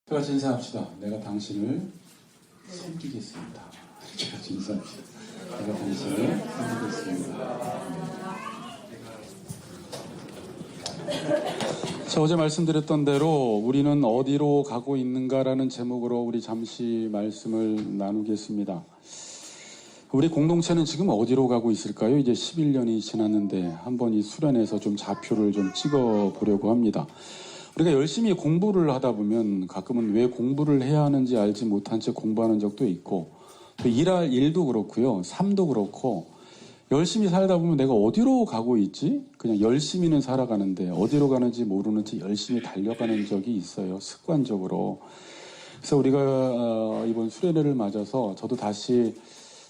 제가 진사합시다. 내가 당신을 섬기겠습니다. 제가 진사합시다. 내가 당신을 섬기겠습니다. 자, 어제 말씀드렸던 대로 우리는 어디로 가고 있는가라는 제목으로 우리 잠시 말씀을 나누겠습니다. 우리 공동체는 지금 어디로 가고 있을까요? 이제 11년이 지났는데 한번 이 수련에서 좀 좌표를 좀 찍어 보려고 합니다. 우리가 열심히 공부를 하다 보면 가끔은 왜 공부를 해야 하는지 알지 못한 채 공부하는 적도 있고, 또 일할 일도 그렇고요, 삶도 그렇고, 열심히 살다 보면 내가 어디로 가고 있지? 그냥 열심히는 살아가는데 어디로 가는지 모르는 채 열심히 달려가는 적이 있어요, 습관적으로. 그래서 우리가 이번 수련회를 맞아서 저도 다시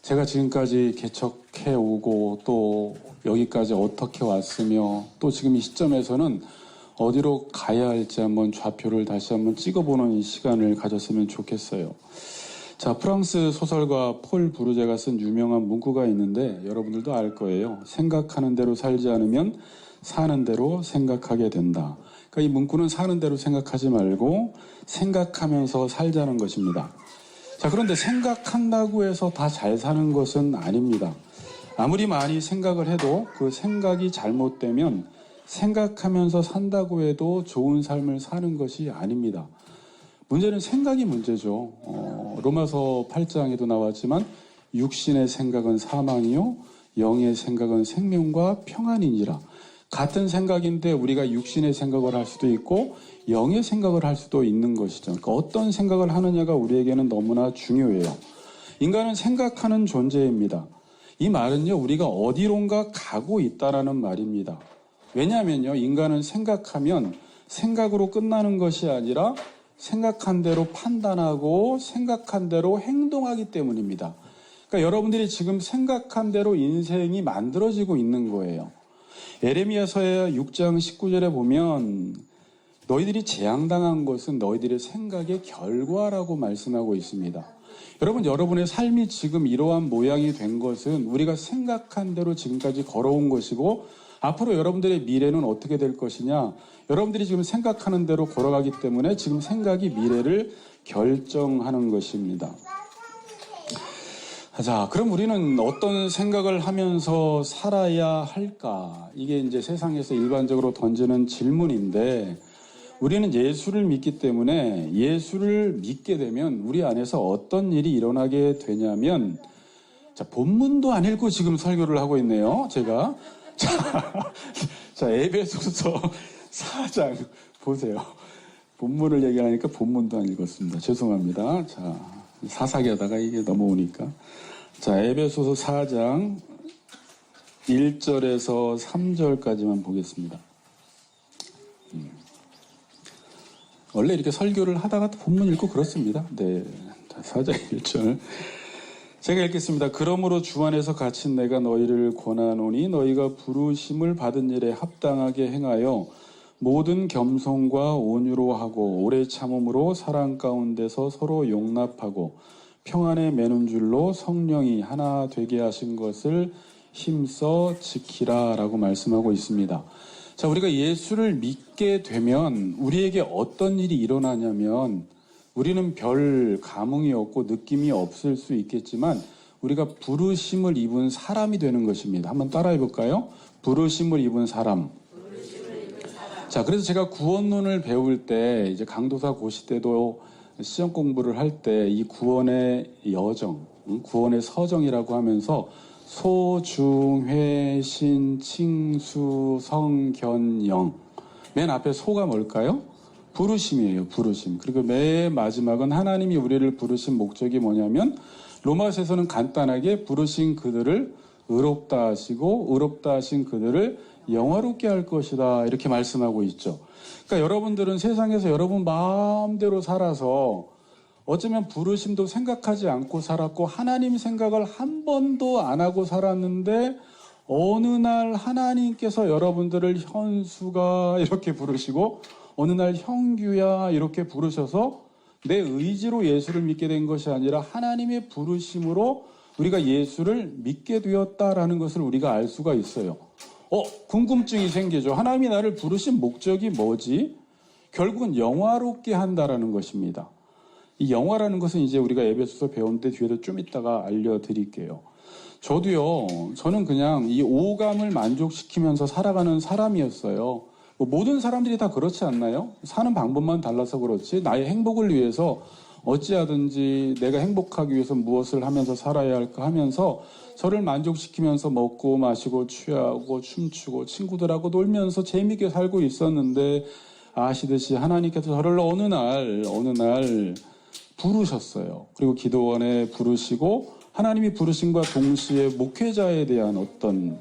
제가 지금까지 개척해 오고 또 여기까지 어떻게 왔으며 또 지금 이 시점에서는 어디로 가야 할지 한번 좌표를 다시 한번 찍어보는 이 시간을 가졌으면 좋겠어요. 자, 프랑스 소설가 폴 부르제가 쓴 유명한 문구가 있는데 여러분들도 알 거예요. 생각하는 대로 살지 않으면 사는 대로 생각하게 된다. 그러니까 이 문구는 사는 대로 생각하지 말고 생각하면서 살자는 것입니다. 자, 그런데 생각한다고 해서 다 잘 사는 것은 아닙니다. 아무리 많이 생각을 해도 그 생각이 잘못되면 생각하면서 산다고 해도 좋은 삶을 사는 것이 아닙니다. 문제는 생각이 문제죠. 로마서 8장에도 나왔지만 육신의 생각은 사망이요 영의 생각은 생명과 평안이니라. 같은 생각인데 우리가 육신의 생각을 할 수도 있고 영의 생각을 할 수도 있는 것이죠. 그러니까 어떤 생각을 하느냐가 우리에게는 너무나 중요해요. 인간은 생각하는 존재입니다. 이 말은요, 우리가 어디론가 가고 있다라는 말입니다. 왜냐하면요, 인간은 생각하면 생각으로 끝나는 것이 아니라 생각한 대로 판단하고 생각한 대로 행동하기 때문입니다. 그러니까 여러분들이 지금 생각한 대로 인생이 만들어지고 있는 거예요. 에레미야서의 6장 19절에 보면 너희들이 재앙당한 것은 너희들의 생각의 결과라고 말씀하고 있습니다. 여러분, 여러분의 삶이 지금 이러한 모양이 된 것은 우리가 생각한 대로 지금까지 걸어온 것이고 앞으로 여러분들의 미래는 어떻게 될 것이냐? 여러분들이 지금 생각하는 대로 걸어가기 때문에 지금 생각이 미래를 결정하는 것입니다. 자, 그럼 우리는 어떤 생각을 하면서 살아야 할까? 이게 이제 세상에서 일반적으로 던지는 질문인데 우리는 예수를 믿기 때문에 예수를 믿게 되면 우리 안에서 어떤 일이 일어나게 되냐면 자, 본문도 안 읽고 지금 설교를 하고 있네요, 제가. 자, 에베소서 4장 보세요. 본문을 얘기하니까 본문도 안 읽었습니다. 죄송합니다. 자, 사사기하다가 이게 넘어오니까. 자, 에베소서 4장 1절에서 3절까지만 보겠습니다. 원래 이렇게 설교를 하다가 본문 읽고 그렇습니다. 네. 자, 4장 1절. 제가 읽겠습니다. 그러므로 주 안에서 갇힌 내가 너희를 권하노니 너희가 부르심을 받은 일에 합당하게 행하여 모든 겸손과 온유로 하고 오래 참음으로 사랑 가운데서 서로 용납하고 평안에 매는 줄로 성령이 하나 되게 하신 것을 힘써 지키라 라고 말씀하고 있습니다. 자, 우리가 예수를 믿게 되면 우리에게 어떤 일이 일어나냐면 우리는 별 감흥이 없고 느낌이 없을 수 있겠지만 우리가 부르심을 입은 사람이 되는 것입니다. 한번 따라해 볼까요? 부르심을 입은 사람. 자, 그래서 제가 구원론을 배울 때 이제 강도사 고시 때도 시험 공부를 할 때 이 구원의 여정, 구원의 서정이라고 하면서 소, 중, 회, 신, 칭수, 성, 견, 영. 맨 앞에 소가 뭘까요? 부르심이에요, 부르심. 그리고 맨 마지막은 하나님이 우리를 부르신 목적이 뭐냐면 로마서에서는 간단하게 부르신 그들을 의롭다 하시고 의롭다 하신 그들을 영화롭게 할 것이다 이렇게 말씀하고 있죠. 그러니까 여러분들은 세상에서 여러분 마음대로 살아서 어쩌면 부르심도 생각하지 않고 살았고 하나님 생각을 한 번도 안 하고 살았는데 어느 날 하나님께서 여러분들을 현수가 이렇게 부르시고 어느 날 형규야 이렇게 부르셔서 내 의지로 예수를 믿게 된 것이 아니라 하나님의 부르심으로 우리가 예수를 믿게 되었다라는 것을 우리가 알 수가 있어요. 궁금증이 생기죠. 하나님이 나를 부르신 목적이 뭐지? 결국은 영화롭게 한다라는 것입니다. 이 영화라는 것은 이제 우리가 에베소서 배운 때 뒤에도 좀 이따가 알려드릴게요. 저는 그냥 이 오감을 만족시키면서 살아가는 사람이었어요. 뭐 모든 사람들이 다 그렇지 않나요? 사는 방법만 달라서 그렇지 나의 행복을 위해서 어찌하든지 내가 행복하기 위해서 무엇을 하면서 살아야 할까 하면서 저를 만족시키면서 먹고 마시고 취하고 춤추고 친구들하고 놀면서 재미있게 살고 있었는데 아시듯이 하나님께서 저를 어느 날 부르셨어요. 그리고 기도원에 부르시고 하나님이 부르심과 동시에 목회자에 대한 어떤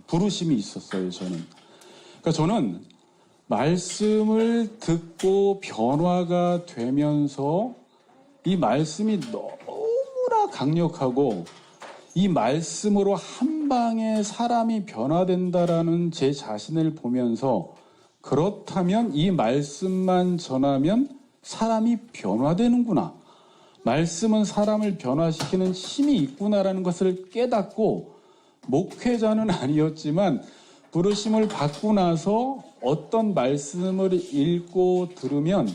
부르심이 있었어요. 그러니까 저는 말씀을 듣고 변화가 되면서 이 말씀이 너무나 강력하고 이 말씀으로 한 방에 사람이 변화된다라는 제 자신을 보면서 그렇다면 이 말씀만 전하면 사람이 변화되는구나. 말씀은 사람을 변화시키는 힘이 있구나라는 것을 깨닫고 목회자는 아니었지만 부르심을 받고 나서 어떤 말씀을 읽고 들으면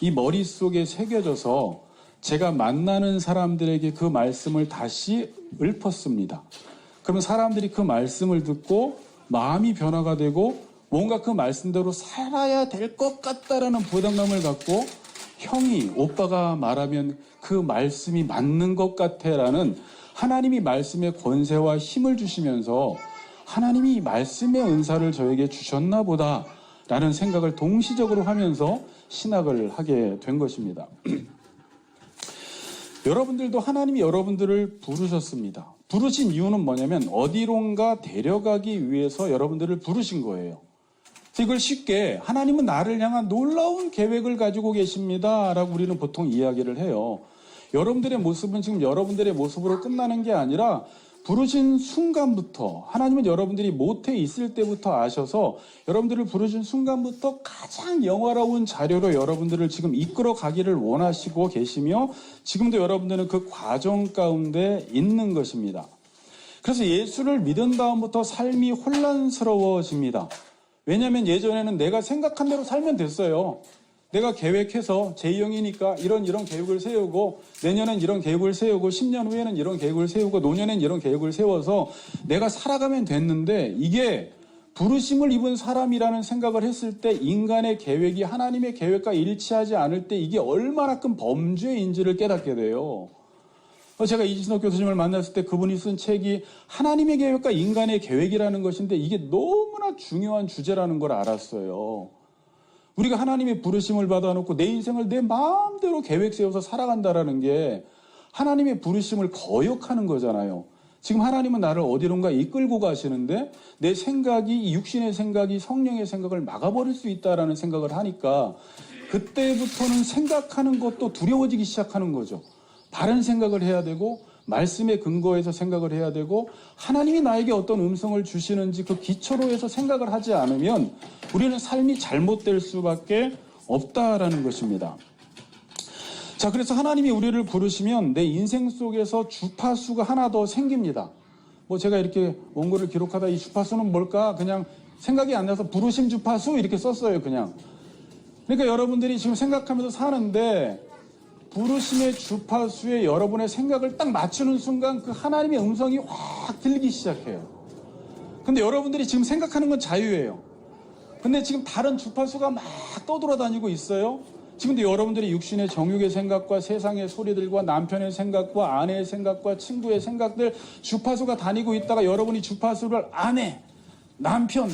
이 머릿속에 새겨져서 제가 만나는 사람들에게 그 말씀을 다시 읊었습니다. 그러면 사람들이 그 말씀을 듣고 마음이 변화가 되고 뭔가 그 말씀대로 살아야 될 것 같다라는 부담감을 갖고 형이, 오빠가 말하면 그 말씀이 맞는 것 같아라는 하나님이 말씀의 권세와 힘을 주시면서 하나님이 이 말씀의 은사를 저에게 주셨나 보다라는 생각을 동시적으로 하면서 신학을 하게 된 것입니다. 여러분들도 하나님이 여러분들을 부르셨습니다. 부르신 이유는 뭐냐면 어디론가 데려가기 위해서 여러분들을 부르신 거예요. 이걸 쉽게 하나님은 나를 향한 놀라운 계획을 가지고 계십니다 라고 우리는 보통 이야기를 해요. 여러분들의 모습은 지금 여러분들의 모습으로 끝나는 게 아니라 부르신 순간부터 하나님은 여러분들이 모태에 있을 때부터 아셔서 여러분들을 부르신 순간부터 가장 영화로운 자료로 여러분들을 지금 이끌어 가기를 원하시고 계시며 지금도 여러분들은 그 과정 가운데 있는 것입니다. 그래서 예수를 믿은 다음부터 삶이 혼란스러워집니다. 왜냐하면 예전에는 내가 생각한 대로 살면 됐어요. 내가 계획해서 제2형이니까 이런 계획을 세우고 내년엔 이런 계획을 세우고 10년 후에는 이런 계획을 세우고 노년엔 이런 계획을 세워서 내가 살아가면 됐는데 이게 부르심을 입은 사람이라는 생각을 했을 때 인간의 계획이 하나님의 계획과 일치하지 않을 때 이게 얼마나 큰 범죄인지를 깨닫게 돼요. 제가 이진석 교수님을 만났을 때 그분이 쓴 책이 하나님의 계획과 인간의 계획이라는 것인데 이게 너무나 중요한 주제라는 걸 알았어요. 우리가 하나님의 부르심을 받아놓고 내 인생을 내 마음대로 계획 세워서 살아간다라는 게 하나님의 부르심을 거역하는 거잖아요. 지금 하나님은 나를 어디론가 이끌고 가시는데 내 생각이, 이 육신의 생각이 성령의 생각을 막아버릴 수 있다라는 생각을 하니까 그때부터는 생각하는 것도 두려워지기 시작하는 거죠. 바른 생각을 해야 되고 말씀에 근거해서 생각을 해야 되고 하나님이 나에게 어떤 음성을 주시는지 그 기초로 해서 생각을 하지 않으면 우리는 삶이 잘못될 수밖에 없다라는 것입니다. 자, 그래서 하나님이 우리를 부르시면 내 인생 속에서 주파수가 하나 더 생깁니다. 제가 이렇게 원고를 기록하다 이 주파수는 뭘까? 그냥 생각이 안 나서 부르심 주파수 이렇게 썼어요, 그냥. 그러니까 여러분들이 지금 생각하면서 사는데 부르심의 주파수에 여러분의 생각을 딱 맞추는 순간 그 하나님의 음성이 확 들리기 시작해요. 근데 여러분들이 지금 생각하는 건 자유예요. 근데 지금 다른 주파수가 막 떠돌아다니고 있어요. 지금도 여러분들이 육신의 정욕의 생각과 세상의 소리들과 남편의 생각과 아내의 생각과 친구의 생각들 주파수가 다니고 있다가 여러분이 주파수를 아내, 남편,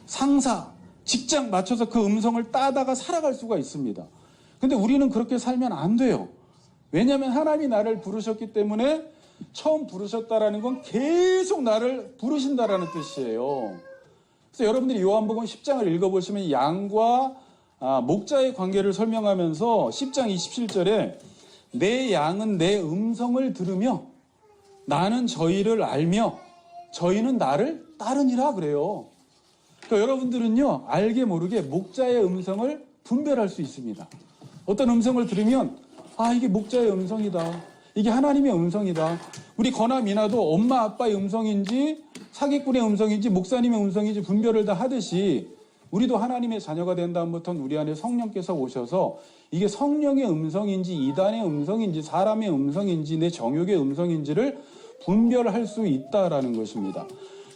상사, 직장 맞춰서 그 음성을 따다가 살아갈 수가 있습니다. 근데 우리는 그렇게 살면 안 돼요. 왜냐하면 하나님이 나를 부르셨기 때문에 처음 부르셨다라는 건 계속 나를 부르신다라는 뜻이에요. 그래서 여러분들이 요한복음 10장을 읽어보시면 양과 목자의 관계를 설명하면서 10장 27절에 내 양은 내 음성을 들으며 나는 저희를 알며 저희는 나를 따르니라 그래요. 그러니까 여러분들은요 알게 모르게 목자의 음성을 분별할 수 있습니다. 어떤 음성을 들으면 이게 목자의 음성이다. 이게 하나님의 음성이다. 우리 거나 미나도 엄마 아빠의 음성인지 사기꾼의 음성인지 목사님의 음성인지 분별을 다 하듯이 우리도 하나님의 자녀가 된 다음부터는 우리 안에 성령께서 오셔서 이게 성령의 음성인지 이단의 음성인지 사람의 음성인지 내 정욕의 음성인지를 분별할 수 있다라는 것입니다.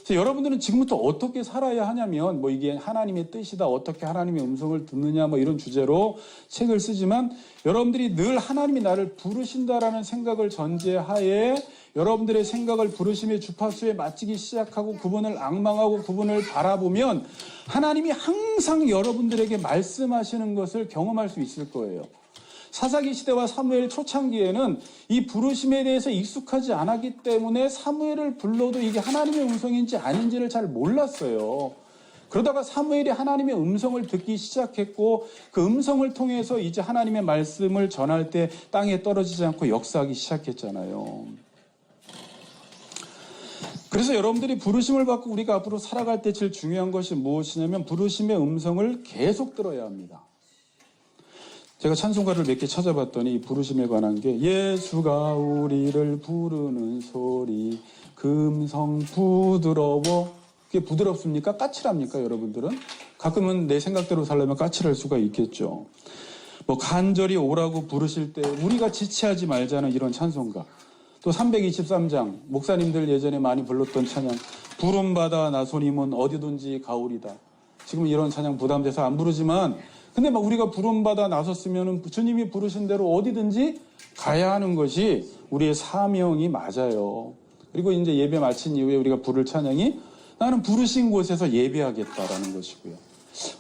그래서 여러분들은 지금부터 어떻게 살아야 하냐면 뭐 이게 하나님의 뜻이다, 어떻게 하나님의 음성을 듣느냐 뭐 이런 주제로 책을 쓰지만 여러분들이 늘 하나님이 나를 부르신다라는 생각을 전제하에 여러분들의 생각을 부르심의 주파수에 맞추기 시작하고 그분을 앙망하고 그분을 바라보면 하나님이 항상 여러분들에게 말씀하시는 것을 경험할 수 있을 거예요. 사사기 시대와 사무엘 초창기에는 이 부르심에 대해서 익숙하지 않았기 때문에 사무엘을 불러도 이게 하나님의 음성인지 아닌지를 잘 몰랐어요. 그러다가 사무엘이 하나님의 음성을 듣기 시작했고 그 음성을 통해서 이제 하나님의 말씀을 전할 때 땅에 떨어지지 않고 역사하기 시작했잖아요. 그래서 여러분들이 부르심을 받고 우리가 앞으로 살아갈 때 제일 중요한 것이 무엇이냐면 부르심의 음성을 계속 들어야 합니다. 제가 찬송가를 몇 개 찾아봤더니 부르심에 관한 게 예수가 우리를 부르는 소리 금성 부드러워. 그게 부드럽습니까? 까칠합니까? 여러분들은? 가끔은 내 생각대로 살려면 까칠할 수가 있겠죠. 뭐 간절히 오라고 부르실 때 우리가 지체하지 말자는 이런 찬송가. 또 323장 목사님들 예전에 많이 불렀던 찬양 부름받아 나소님은 어디든지 가오리다. 지금 이런 찬양 부담돼서 안 부르지만 근데 막 우리가 부름받아 나섰으면 주님이 부르신 대로 어디든지 가야 하는 것이 우리의 사명이 맞아요. 그리고 이제 예배 마친 이후에 우리가 부를 찬양이 나는 부르신 곳에서 예배하겠다라는 것이고요.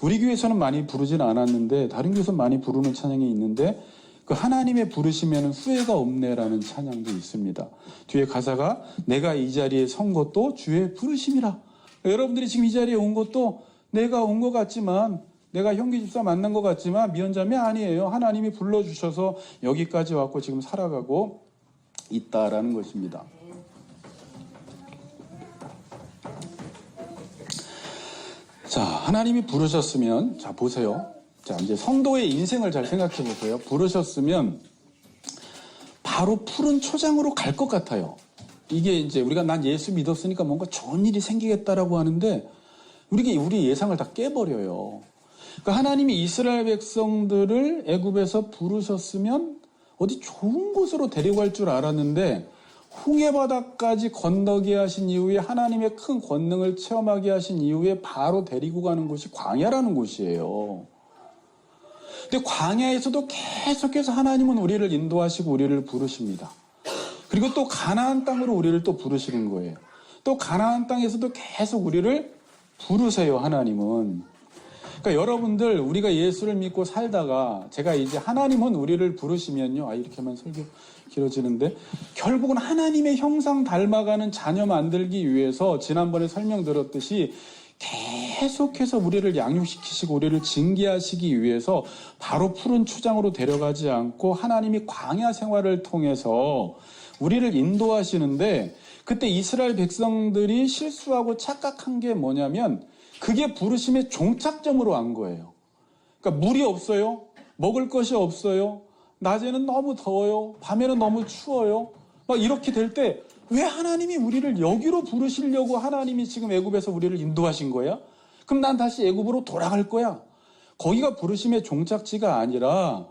우리 교회에서는 많이 부르진 않았는데 다른 교회에서 많이 부르는 찬양이 있는데 그 하나님의 부르심에는 후회가 없네라는 찬양도 있습니다. 뒤에 가사가 내가 이 자리에 선 것도 주의 부르심이라. 여러분들이 지금 이 자리에 온 것도 내가 온 것 같지만 내가 형기 집사 만난 것 같지만 미연자매 아니에요. 하나님이 불러주셔서 여기까지 왔고 지금 살아가고 있다라는 것입니다. 자, 하나님이 부르셨으면 자 보세요. 자, 이제 성도의 인생을 잘 생각해 보세요. 부르셨으면 바로 푸른 초장으로 갈 것 같아요. 이게 이제 우리가 난 예수 믿었으니까 뭔가 좋은 일이 생기겠다라고 하는데 우리 예상을 다 깨버려요. 그러니까 하나님이 이스라엘 백성들을 애굽에서 부르셨으면 어디 좋은 곳으로 데려갈 줄 알았는데 홍해바다까지 건너게 하신 이후에 하나님의 큰 권능을 체험하게 하신 이후에 바로 데리고 가는 곳이 광야라는 곳이에요. 근데 광야에서도 계속해서 하나님은 우리를 인도하시고 우리를 부르십니다. 그리고 또 가나안 땅으로 우리를 또 부르시는 거예요. 또 가나안 땅에서도 계속 우리를 부르세요, 하나님은. 그러니까 여러분들 우리가 예수를 믿고 살다가 제가 이제 하나님은 우리를 부르시면요. 이렇게만 설교 길어지는데 결국은 하나님의 형상 닮아가는 자녀 만들기 위해서 지난번에 설명드렸듯이 계속해서 우리를 양육시키시고 우리를 징계하시기 위해서 바로 푸른 초장으로 데려가지 않고 하나님이 광야 생활을 통해서 우리를 인도하시는데 그때 이스라엘 백성들이 실수하고 착각한 게 뭐냐면 그게 부르심의 종착점으로 간 거예요. 그러니까 물이 없어요. 먹을 것이 없어요. 낮에는 너무 더워요. 밤에는 너무 추워요. 막 이렇게 될 때 왜 하나님이 우리를 여기로 부르시려고 하나님이 지금 애굽에서 우리를 인도하신 거야? 그럼 난 다시 애굽으로 돌아갈 거야. 거기가 부르심의 종착지가 아니라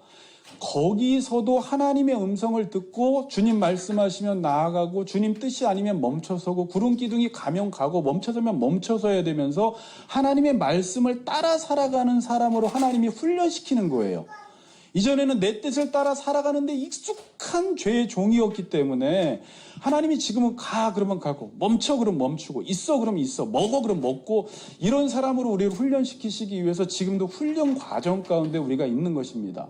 거기서도 하나님의 음성을 듣고 주님 말씀하시면 나아가고 주님 뜻이 아니면 멈춰서고 구름 기둥이 가면 가고 멈춰서면 멈춰서야 되면서 하나님의 말씀을 따라 살아가는 사람으로 하나님이 훈련시키는 거예요. 이전에는 내 뜻을 따라 살아가는데 익숙한 죄의 종이었기 때문에 하나님이 지금은 가 그러면 가고 멈춰 그러면 멈추고 있어 그러면 있어 먹어 그러면 먹고 이런 사람으로 우리를 훈련시키시기 위해서 지금도 훈련 과정 가운데 우리가 있는 것입니다.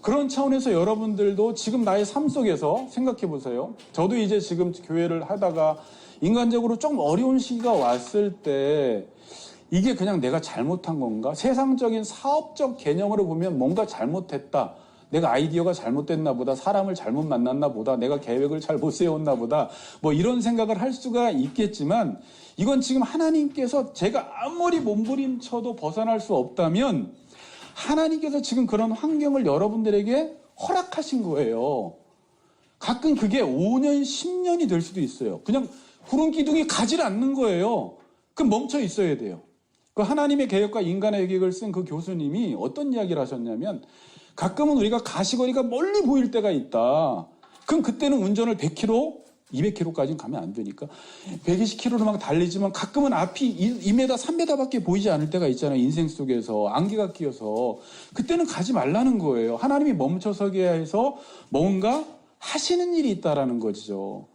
그런 차원에서 여러분들도 지금 나의 삶 속에서 생각해 보세요. 저도 이제 지금 교회를 하다가 인간적으로 좀 어려운 시기가 왔을 때 이게 그냥 내가 잘못한 건가? 세상적인 사업적 개념으로 보면 뭔가 잘못했다. 내가 아이디어가 잘못됐나 보다. 사람을 잘못 만났나 보다. 내가 계획을 잘못 세웠나 보다. 뭐 이런 생각을 할 수가 있겠지만 이건 지금 하나님께서 제가 아무리 몸부림쳐도 벗어날 수 없다면 하나님께서 지금 그런 환경을 여러분들에게 허락하신 거예요. 가끔 그게 5년, 10년이 될 수도 있어요. 그냥 구름 기둥이 가지 않는 거예요. 그럼 멈춰 있어야 돼요. 그 하나님의 계획과 인간의 계획을 쓴 그 교수님이 어떤 이야기를 하셨냐면 가끔은 우리가 가시거리가 멀리 보일 때가 있다. 그럼 그때는 운전을 100km, 200km까지는 가면 안 되니까 120km로 막 달리지만 가끔은 앞이 2m, 3m밖에 보이지 않을 때가 있잖아요. 인생 속에서 안개가 끼어서 그때는 가지 말라는 거예요. 하나님이 멈춰서게 해서 뭔가 하시는 일이 있다라는 거죠.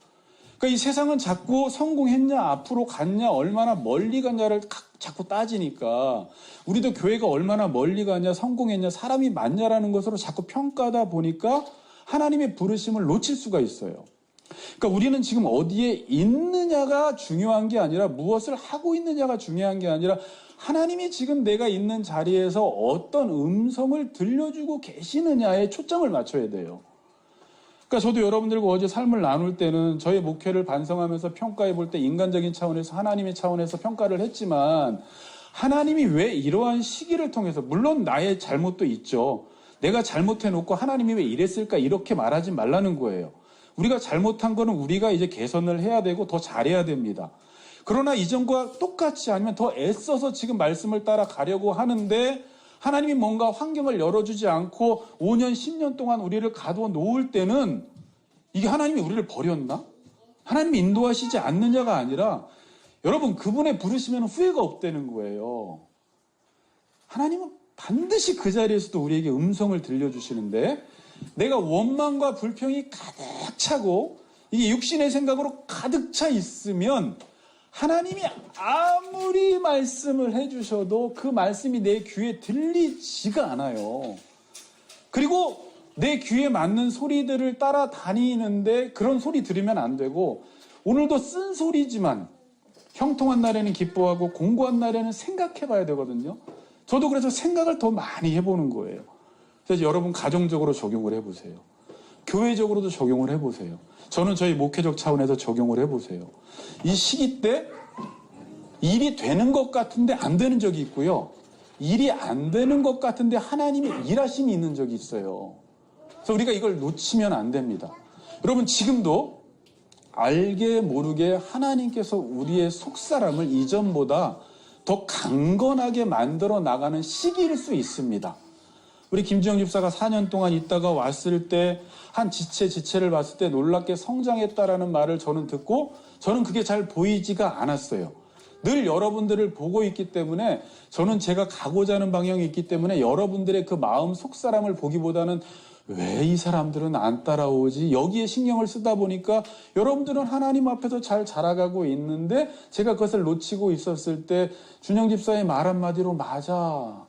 그러니까 이 세상은 자꾸 성공했냐, 앞으로 갔냐, 얼마나 멀리 갔냐를 자꾸 따지니까 우리도 교회가 얼마나 멀리 가냐, 성공했냐, 사람이 많냐라는 것으로 자꾸 평가하다 보니까 하나님의 부르심을 놓칠 수가 있어요. 그러니까 우리는 지금 어디에 있느냐가 중요한 게 아니라 무엇을 하고 있느냐가 중요한 게 아니라 하나님이 지금 내가 있는 자리에서 어떤 음성을 들려주고 계시느냐에 초점을 맞춰야 돼요. 그러니까 저도 여러분들과 어제 삶을 나눌 때는 저의 목회를 반성하면서 평가해 볼 때 인간적인 차원에서 하나님의 차원에서 평가를 했지만 하나님이 왜 이러한 시기를 통해서 물론 나의 잘못도 있죠. 내가 잘못해놓고 하나님이 왜 이랬을까 이렇게 말하지 말라는 거예요. 우리가 잘못한 거는 우리가 이제 개선을 해야 되고 더 잘해야 됩니다. 그러나 이전과 똑같이 아니면 더 애써서 지금 말씀을 따라가려고 하는데 하나님이 뭔가 환경을 열어주지 않고 5년, 10년 동안 우리를 가두어 놓을 때는 이게 하나님이 우리를 버렸나? 하나님이 인도하시지 않느냐가 아니라 여러분 그분의 부르시면 후회가 없다는 거예요. 하나님은 반드시 그 자리에서도 우리에게 음성을 들려주시는데 내가 원망과 불평이 가득 차고 이게 육신의 생각으로 가득 차 있으면 하나님이 아무리 말씀을 해주셔도 그 말씀이 내 귀에 들리지가 않아요. 그리고 내 귀에 맞는 소리들을 따라다니는데 그런 소리 들으면 안 되고 오늘도 쓴 소리지만 형통한 날에는 기뻐하고 공고한 날에는 생각해 봐야 되거든요. 저도 그래서 생각을 더 많이 해보는 거예요. 그래서 여러분 가정적으로 적용을 해보세요. 교회적으로도 적용을 해보세요. 저는 저희 목회적 차원에서 적용을 해보세요. 이 시기 때 일이 되는 것 같은데 안 되는 적이 있고요. 일이 안 되는 것 같은데 하나님이 일하심이 있는 적이 있어요. 그래서 우리가 이걸 놓치면 안 됩니다. 여러분 지금도 알게 모르게 하나님께서 우리의 속사람을 이전보다 더 강건하게 만들어 나가는 시기일 수 있습니다. 우리 김지영 집사가 4년 동안 있다가 왔을 때 한 지체를 봤을 때 놀랍게 성장했다라는 말을 저는 듣고 저는 그게 잘 보이지가 않았어요. 늘 여러분들을 보고 있기 때문에 저는 제가 가고자 하는 방향이 있기 때문에 여러분들의 그 마음 속사람을 보기보다는 왜 이 사람들은 안 따라오지? 여기에 신경을 쓰다 보니까 여러분들은 하나님 앞에서 잘 자라가고 있는데 제가 그것을 놓치고 있었을 때 준영 집사의 말 한마디로 맞아.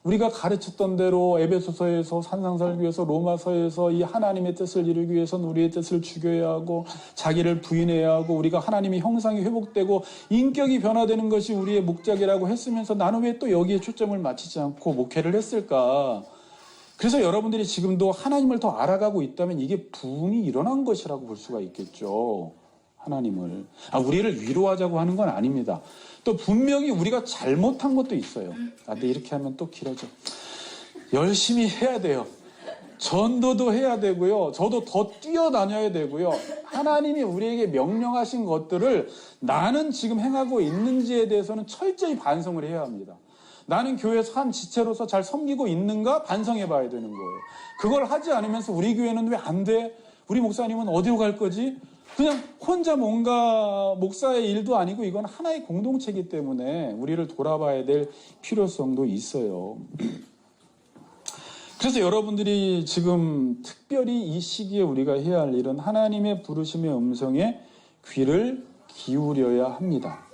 우리가 가르쳤던 대로 에베소서에서 산상설교에서 로마서에서 이 하나님의 뜻을 이루기 위해서는 우리의 뜻을 죽여야 하고 자기를 부인해야 하고 우리가 하나님의 형상이 회복되고 인격이 변화되는 것이 우리의 목적이라고 했으면서 나는 왜 또 여기에 초점을 맞추지 않고 목회를 했을까? 그래서 여러분들이 지금도 하나님을 더 알아가고 있다면 이게 부흥이 일어난 것이라고 볼 수가 있겠죠. 하나님을. 우리를 위로하자고 하는 건 아닙니다. 또 분명히 우리가 잘못한 것도 있어요. 근데 이렇게 하면 또 길어져. 열심히 해야 돼요. 전도도 해야 되고요. 저도 더 뛰어다녀야 되고요. 하나님이 우리에게 명령하신 것들을 나는 지금 행하고 있는지에 대해서는 철저히 반성을 해야 합니다. 나는 교회에서 한 지체로서 잘 섬기고 있는가 반성해 봐야 되는 거예요. 그걸 하지 않으면서 우리 교회는 왜 안 돼? 우리 목사님은 어디로 갈 거지? 그냥 혼자 뭔가 목사의 일도 아니고 이건 하나의 공동체이기 때문에 우리를 돌아봐야 될 필요성도 있어요. 그래서 여러분들이 지금 특별히 이 시기에 우리가 해야 할 일은 하나님의 부르심의 음성에 귀를 기울여야 합니다.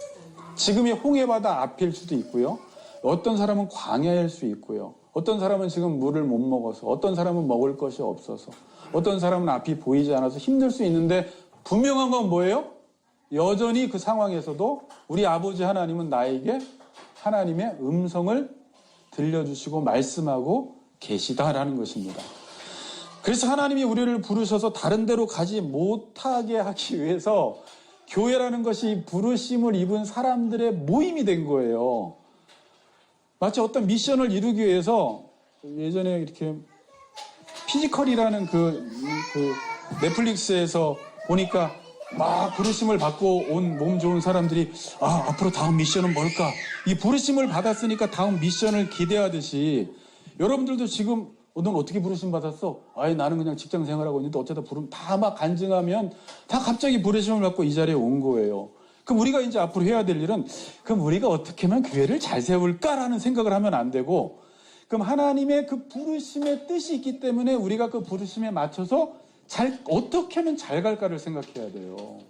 지금이 홍해바다 앞일 수도 있고요. 어떤 사람은 광야일 수 있고요. 어떤 사람은 지금 물을 못 먹어서, 어떤 사람은 먹을 것이 없어서, 어떤 사람은 앞이 보이지 않아서 힘들 수 있는데 분명한 건 뭐예요? 여전히 그 상황에서도 우리 아버지 하나님은 나에게 하나님의 음성을 들려주시고 말씀하고 계시다라는 것입니다. 그래서 하나님이 우리를 부르셔서 다른 데로 가지 못하게 하기 위해서 교회라는 것이 부르심을 입은 사람들의 모임이 된 거예요. 마치 어떤 미션을 이루기 위해서 예전에 이렇게 피지컬이라는 그 넷플릭스에서 보니까 막 부르심을 받고 온 몸 좋은 사람들이 앞으로 다음 미션은 뭘까? 이 부르심을 받았으니까 다음 미션을 기대하듯이 여러분들도 지금 넌 어떻게 부르심 받았어? 나는 그냥 직장 생활하고 있는데 어쩌다 부르면 다 막 간증하면 다 갑자기 부르심을 받고 이 자리에 온 거예요. 그럼 우리가 이제 앞으로 해야 될 일은 그럼 우리가 어떻게 하면 교회를 잘 세울까라는 생각을 하면 안 되고 그럼 하나님의 그 부르심의 뜻이 있기 때문에 우리가 그 부르심에 맞춰서 어떻게 하면 잘 갈까를 생각해야 돼요.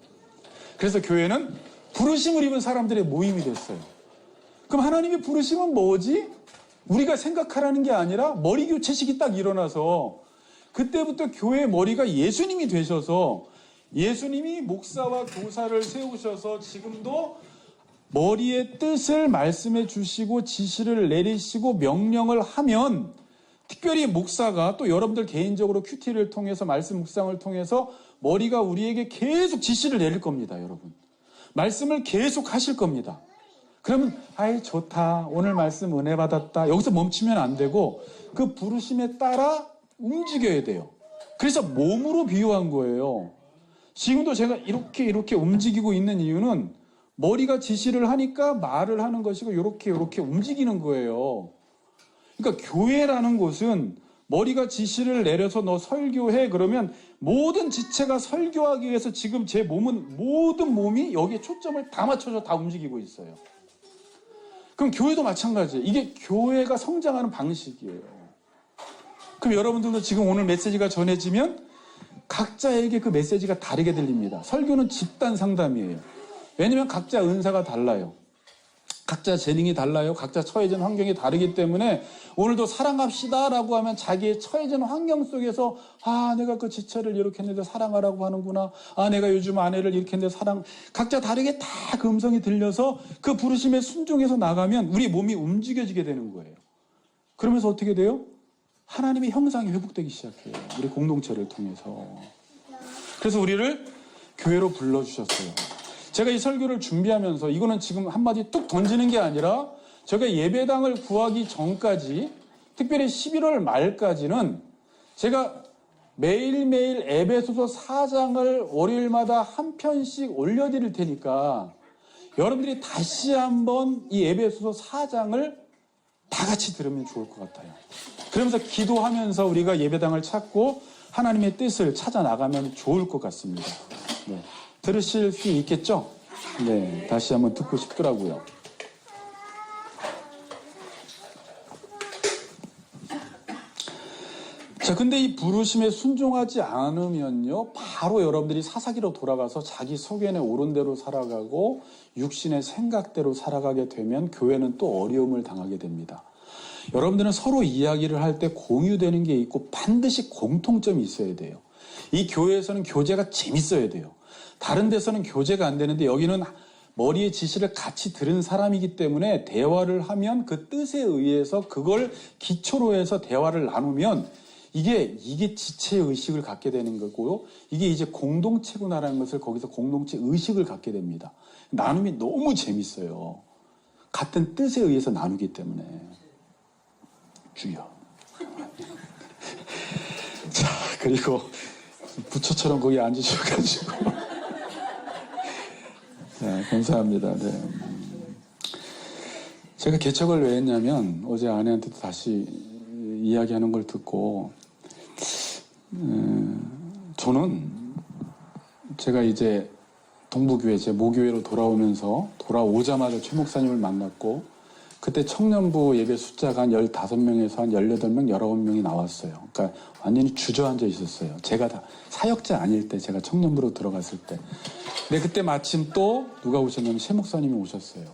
그래서 교회는 부르심을 입은 사람들의 모임이 됐어요. 그럼 하나님의 부르심은 뭐지? 우리가 생각하라는 게 아니라 머리 교체식이 딱 일어나서 그때부터 교회의 머리가 예수님이 되셔서 예수님이 목사와 교사를 세우셔서 지금도 머리의 뜻을 말씀해 주시고 지시를 내리시고 명령을 하면 특별히 목사가 또 여러분들 개인적으로 큐티를 통해서 말씀 묵상을 통해서 머리가 우리에게 계속 지시를 내릴 겁니다. 여러분. 말씀을 계속 하실 겁니다. 그러면 좋다. 오늘 말씀 은혜 받았다. 여기서 멈추면 안 되고 그 부르심에 따라 움직여야 돼요. 그래서 몸으로 비유한 거예요. 지금도 제가 이렇게 움직이고 있는 이유는 머리가 지시를 하니까 말을 하는 것이고 이렇게 움직이는 거예요. 그러니까 교회라는 곳은 머리가 지시를 내려서 너 설교해 그러면 모든 지체가 설교하기 위해서 지금 제 몸은 모든 몸이 여기에 초점을 다 맞춰서 다 움직이고 있어요. 그럼 교회도 마찬가지예요. 이게 교회가 성장하는 방식이에요. 그럼 여러분들도 지금 오늘 메시지가 전해지면 각자에게 그 메시지가 다르게 들립니다. 설교는 집단 상담이에요. 왜냐하면 각자 은사가 달라요. 각자 재능이 달라요. 각자 처해진 환경이 다르기 때문에 오늘도 사랑합시다라고 하면 자기의 처해진 환경 속에서 내가 그 지체를 이렇게 했는데 사랑하라고 하는구나. 내가 요즘 아내를 이렇게 했는데 각자 다르게 다 그 음성이 들려서 그 부르심에 순종해서 나가면 우리 몸이 움직여지게 되는 거예요. 그러면서 어떻게 돼요? 하나님의 형상이 회복되기 시작해요. 우리 공동체를 통해서. 그래서 우리를 교회로 불러주셨어요. 제가 이 설교를 준비하면서 이거는 지금 한마디 뚝 던지는 게 아니라 제가 예배당을 구하기 전까지 특별히 11월 말까지는 제가 매일매일 에베소서 4장을 월요일마다 한 편씩 올려드릴 테니까 여러분들이 다시 한번 이 에베소서 4장을 다 같이 들으면 좋을 것 같아요. 그러면서 기도하면서 우리가 예배당을 찾고 하나님의 뜻을 찾아 나가면 좋을 것 같습니다. 네. 들으실 수 있겠죠? 네, 다시 한번 듣고 싶더라고요. 자, 근데 이 부르심에 순종하지 않으면요, 바로 여러분들이 사사기로 돌아가서 자기 소견에 옳은 대로 살아가고 육신의 생각대로 살아가게 되면 교회는 또 어려움을 당하게 됩니다. 여러분들은 서로 이야기를 할 때 공유되는 게 있고 반드시 공통점이 있어야 돼요. 이 교회에서는 교제가 재밌어야 돼요. 다른 데서는 교제가 안 되는데 여기는 머리의 지시를 같이 들은 사람이기 때문에 대화를 하면 그 뜻에 의해서 그걸 기초로 해서 대화를 나누면 이게 지체 의식을 갖게 되는 거고요. 이게 이제 공동체구나라는 것을 거기서 공동체 의식을 갖게 됩니다. 나눔이 너무 재밌어요. 같은 뜻에 의해서 나누기 때문에. 주여. 자, 그리고 부처처럼 거기 앉으셔가지고. 네, 감사합니다. 네. 제가 개척을 왜 했냐면 어제 아내한테도 다시 이야기하는 걸 듣고 저는 제가 이제 동부교회 제 모교회로 돌아오자마자 최 목사님을 만났고 그때 청년부 예배 숫자가 한 15명에서 한 18명, 19명이 나왔어요. 그러니까 완전히 주저앉아 있었어요. 제가 다 사역자 아닐 때 제가 청년부로 들어갔을 때. 근데 그때 마침 또 누가 오셨냐면 최 목사님이 오셨어요.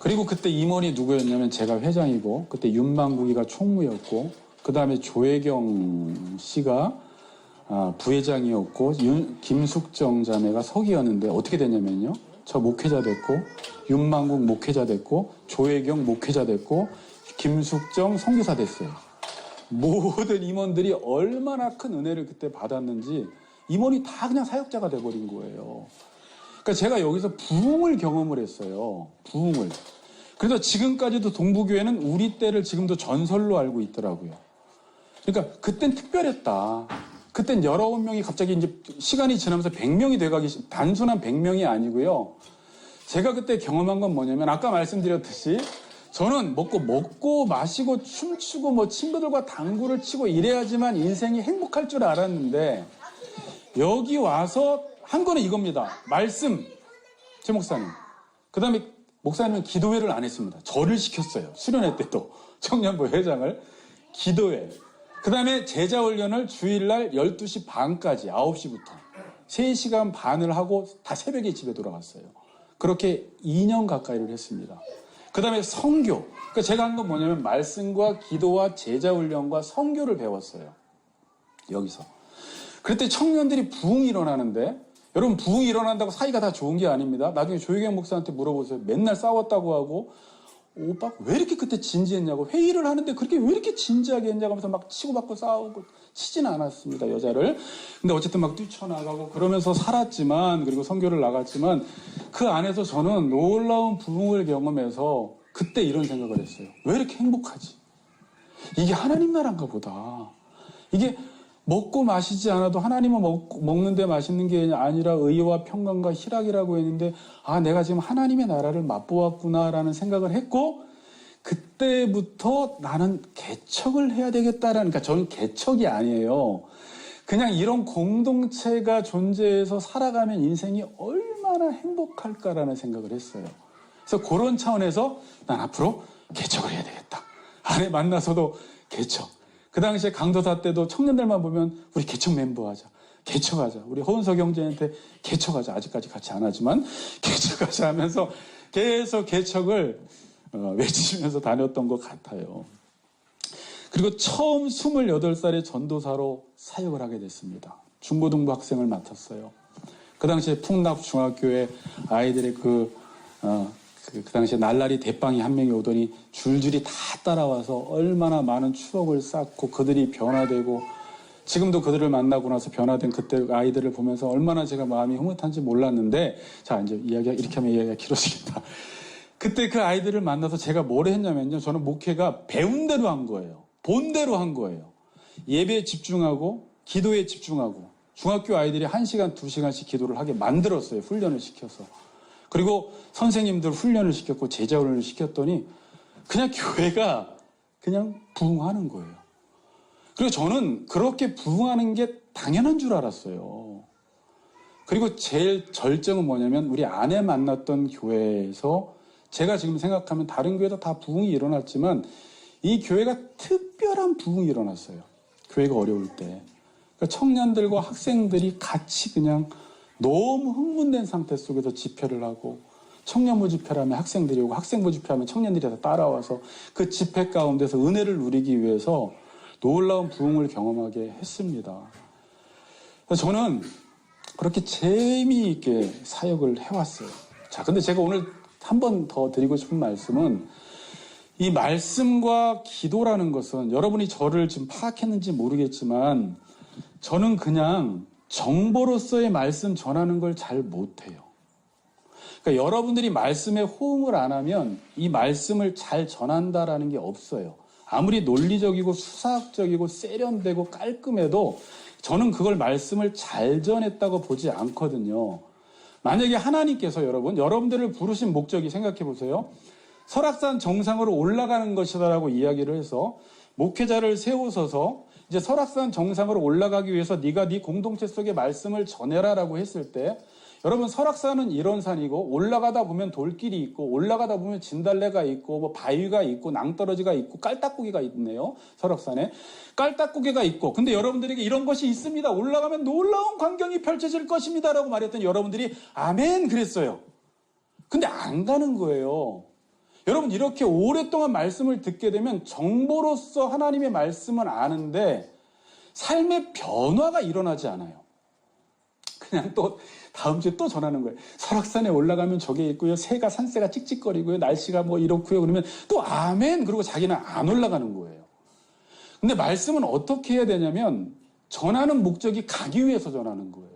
그리고 그때 임원이 누구였냐면 제가 회장이고 그때 윤만국이가 총무였고 그 다음에 조혜경 씨가 부회장이었고 김숙정 자매가 서기였는데 어떻게 됐냐면요. 저 목회자 됐고 윤만국 목회자 됐고 조혜경 목회자 됐고 김숙정 선교사 됐어요. 모든 임원들이 얼마나 큰 은혜를 그때 받았는지 임원이 다 그냥 사역자가 돼버린 거예요. 그러니까 제가 여기서 부흥을 경험을 했어요. 부흥을. 그래서 지금까지도 동부교회는 우리 때를 지금도 전설로 알고 있더라고요. 그러니까 그땐 특별했다. 그땐 19명이 갑자기 이제 시간이 지나면서 100명이 돼가기, 단순한 100명이 아니고요. 제가 그때 경험한 건 뭐냐면, 아까 말씀드렸듯이, 저는 먹고 마시고 춤추고 뭐 친구들과 당구를 치고 이래야지만 인생이 행복할 줄 알았는데, 여기 와서 한 거는 이겁니다. 말씀, 제 목사님. 그 다음에 목사님은 기도회를 안 했습니다. 저를 시켰어요. 수련회 때도. 청년부 회장을. 기도회. 그 다음에 제자훈련을 주일날 12시 반까지, 9시부터 3시간 반을 하고 다 새벽에 집에 돌아갔어요. 그렇게 2년 가까이를 했습니다. 그 다음에 선교. 그러니까 제가 한 건 뭐냐면 말씀과 기도와 제자훈련과 선교를 배웠어요. 여기서. 그때 청년들이 부흥이 일어나는데, 여러분 부흥이 일어난다고 사이가 다 좋은 게 아닙니다. 나중에 조희경 목사한테 물어보세요. 맨날 싸웠다고 하고, 오빠 왜 이렇게 그때 진지했냐고, 회의를 하는데 그렇게 왜 이렇게 진지하게 했냐고 하면서 막 치고받고 싸우고, 치지는 않았습니다, 여자를. 근데 어쨌든 막 뛰쳐나가고 그러면서 살았지만, 그리고 선교를 나갔지만, 그 안에서 저는 놀라운 부흥을 경험해서 그때 이런 생각을 했어요. 왜 이렇게 행복하지? 이게 하나님 나라인가 보다. 이게 먹고 마시지 않아도 하나님은 먹는데 맛있는 게 아니라 의와 평강과 희락이라고 했는데, 아, 내가 지금 하나님의 나라를 맛보았구나라는 생각을 했고, 그때부터 나는 개척을 해야 되겠다라는, 그러니까 저는 개척이 아니에요. 그냥 이런 공동체가 존재해서 살아가면 인생이 얼마나 행복할까라는 생각을 했어요. 그래서 그런 차원에서 난 앞으로 개척을 해야 되겠다. 안에 만나서도 개척. 그 당시에 강도사 때도 청년들만 보면 우리 개척 멤버 하자. 개척하자. 우리 허은석 형제한테 개척하자. 아직까지 같이 안 하지만 개척하자 하면서 계속 개척을 외치면서 다녔던 것 같아요. 그리고 처음 28살에 전도사로 사역을 하게 됐습니다. 중고등부 학생을 맡았어요. 그 당시에 풍납 중학교에 아이들의 그 당시에 날라리 대빵이 한 명이 오더니 줄줄이 다 따라와서 얼마나 많은 추억을 쌓고 그들이 변화되고, 지금도 그들을 만나고 나서 변화된 그때 아이들을 보면서 얼마나 제가 마음이 흐뭇한지 몰랐는데, 자, 이제 이렇게 하면 이야기가 길어지겠다. 그때 그 아이들을 만나서 제가 뭘 했냐면요. 저는 목회가 배운 대로 한 거예요. 본대로 한 거예요. 예배에 집중하고 기도에 집중하고, 중학교 아이들이 1시간, 2시간씩 기도를 하게 만들었어요. 훈련을 시켜서. 그리고 선생님들 훈련을 시켰고 제자훈련을 시켰더니 그냥 교회가 그냥 부흥하는 거예요. 그리고 저는 그렇게 부흥하는 게 당연한 줄 알았어요. 그리고 제일 절정은 뭐냐면, 우리 안에 만났던 교회에서, 제가 지금 생각하면 다른 교회도 다 부흥이 일어났지만 이 교회가 특별한 부흥이 일어났어요. 교회가 어려울 때. 그러니까 청년들과 학생들이 같이 그냥 너무 흥분된 상태 속에서 집회를 하고, 청년부 집회를 하면 학생들이 오고, 학생부 집회하면 청년들이 다 따라와서 그 집회 가운데서 은혜를 누리기 위해서 놀라운 부흥을 경험하게 했습니다. 그래서 저는 그렇게 재미있게 사역을 해왔어요. 자, 근데 제가 오늘 한 번 더 드리고 싶은 말씀은, 이 말씀과 기도라는 것은, 여러분이 저를 지금 파악했는지 모르겠지만 저는 그냥 정보로서의 말씀 전하는 걸 잘 못해요. 그러니까 여러분들이 말씀에 호응을 안 하면 이 말씀을 잘 전한다라는 게 없어요. 아무리 논리적이고 수사학적이고 세련되고 깔끔해도 저는 그걸 말씀을 잘 전했다고 보지 않거든요. 만약에 하나님께서 여러분들을 부르신 목적이, 생각해 보세요. 설악산 정상으로 올라가는 것이다라고 이야기를 해서 목회자를 세우셔서 이제 설악산 정상으로 올라가기 위해서 네가 네 공동체 속의 말씀을 전해라라고 했을 때, 여러분 설악산은 이런 산이고, 올라가다 보면 돌길이 있고, 올라가다 보면 진달래가 있고, 뭐 바위가 있고, 낭떠러지가 있고, 깔딱고개가 있네요. 설악산에 깔딱고개가 있고, 근데 여러분들에게 이런 것이 있습니다. 올라가면 놀라운 광경이 펼쳐질 것입니다라고 말했더니 여러분들이 아멘 그랬어요. 근데 안 가는 거예요. 여러분, 이렇게 오랫동안 말씀을 듣게 되면 정보로서 하나님의 말씀은 아는데 삶의 변화가 일어나지 않아요. 그냥 또 다음 주에 또 전하는 거예요. 설악산에 올라가면 저게 있고요. 새가, 산새가 찍찍거리고요. 날씨가 뭐 이렇고요. 그러면 또 아멘 그러고 자기는 안 올라가는 거예요. 근데 말씀은 어떻게 해야 되냐면, 전하는 목적이 가기 위해서 전하는 거예요.